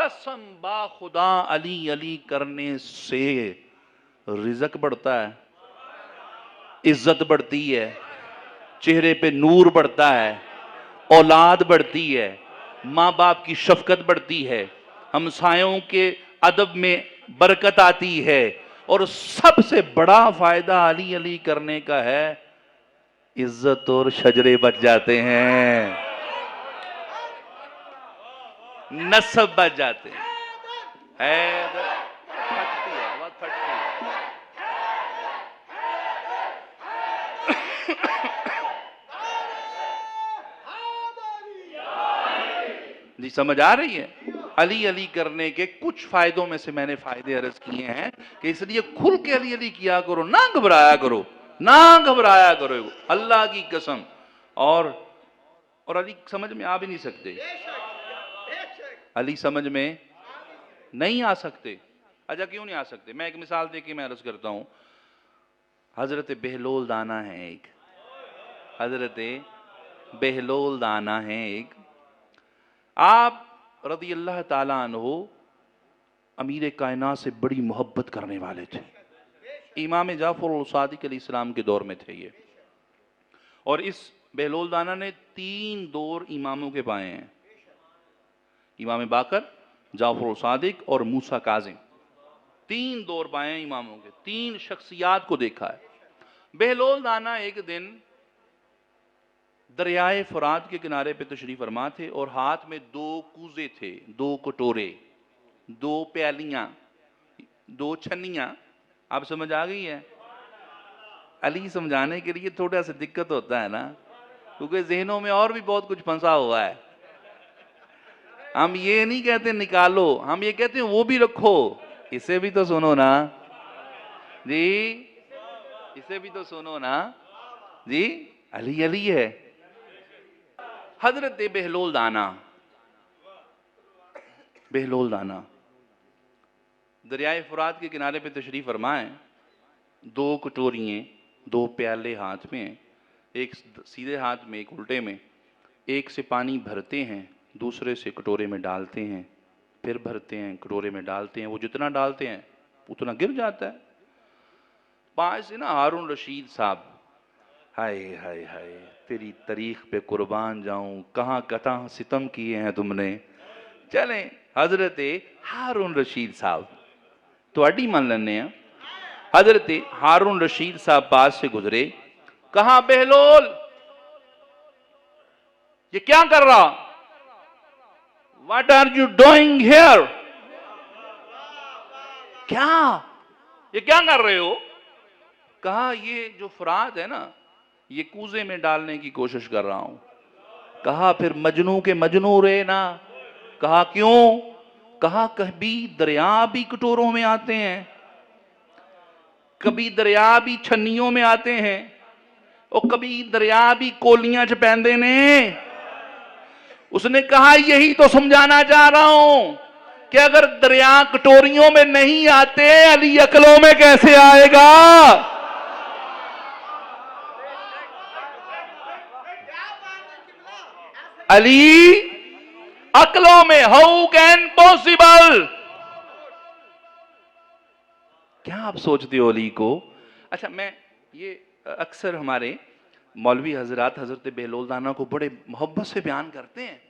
कसम बा खुदा अली अली करने से रिज़्क बढ़ता है, इज्जत बढ़ती है, चेहरे पे नूर बढ़ता है, औलाद बढ़ती है, माँ बाप की शफकत बढ़ती है, हमसायों के अदब में बरकत आती है, और सबसे बड़ा फायदा अली अली करने का है, इज्जत और शजरे बच जाते हैं, नस्ब बच जाते हैं। फटती है, बहुत फटती है। जी समझ आ रही है? अली अली करने के कुछ फायदों में से मैंने फायदे अर्ज किए हैं कि इसलिए खुल के अली अली किया करो, ना घबराया करो, ना घबराया करो, अल्लाह की कसम। और अली समझ में आ भी नहीं सकते, अली समझ में नहीं आ सकते। अच्छा क्यों नहीं आ सकते? मैं एक मिसाल देके मैं अर्ज करता हूं। हजरत बेहलोल दाना है एक, हजरत बेहलोल दाना है एक, आप रज़ी अल्लाह ताला अन्हु अमीर कायनात से बड़ी मोहब्बत करने वाले थे। इमाम जाफर सादिक अलैहिस्सलाम के दौर में थे ये। और इस बेहलोल दाना ने 3 दौर इमामों के पाए हैं, इमाम बाकर, जाफर सादिक और मूसा काजिम। 3 दौर पाए हैं इमामों के, 3 शख्सियात को देखा है। बेहलोल दाना एक दिन दरियाए फुरात के किनारे पे तशरीफ फरमा थे और हाथ में 2 कूजे थे, 2 कटोरे, 2 प्यालियां, 2 छन्नियां। आप समझ आ गई है? अली समझाने के लिए थोड़ा सा दिक्कत होता है ना, क्योंकि जहनों में और भी बहुत कुछ फंसा हुआ है। हम ये नहीं कहते निकालो, हम ये कहते हैं वो भी रखो, इसे भी तो सुनो ना जी, इसे भी तो सुनो ना जी। अली अली है। हजरत बेहलोल दाना, बेहलोल दाना दरियाए फुरात के किनारे पे तशरीफ फरमाए, 2 कटोरियाँ, 2 प्याले हाथ में, एक सीधे हाथ में एक उल्टे में, एक से पानी भरते हैं, दूसरे से कटोरे में डालते हैं, फिर भरते हैं, कटोरे में डालते हैं। वो जितना डालते हैं उतना गिर जाता है। पास से ना हारून रशीद साहब, हाय हाय हाय, तेरी तारीख पे कुर्बान जाऊं, कहाँ कहाँ सितम किए हैं तुमने। चलें हजरत हारून रशीद साहब थोड़ी मान लेने हैं। हजरत हारून रशीद साहब पास से गुजरे, कहा बेहलोल ये क्या कर रहा, what are you doing here, क्या ये क्या कर रहे हो? कहा ये जो फुरात है ना, ये कूजे में डालने की कोशिश कर रहा हूं। कहा फिर मजनू के मजनू रे ना। कहा क्यों? कहा कभी दरिया भी कटोरों में आते हैं, कभी दरिया भी छन्नियों में आते हैं, और कभी दरिया भी कोलियां च पैंदे ने। उसने कहा यही तो समझाना चाह रहा हूं कि अगर दरिया कटोरियों में नहीं आते, अली अकलों में कैसे आएगा? अली अकलों में, हाउ कैन पॉसिबल? क्या आप सोचते हो अली को? अच्छा मैं ये अक्सर हमारे मौलवी हजरात हजरत बेहलोल दाना को बड़े मोहब्बत से बयान करते हैं।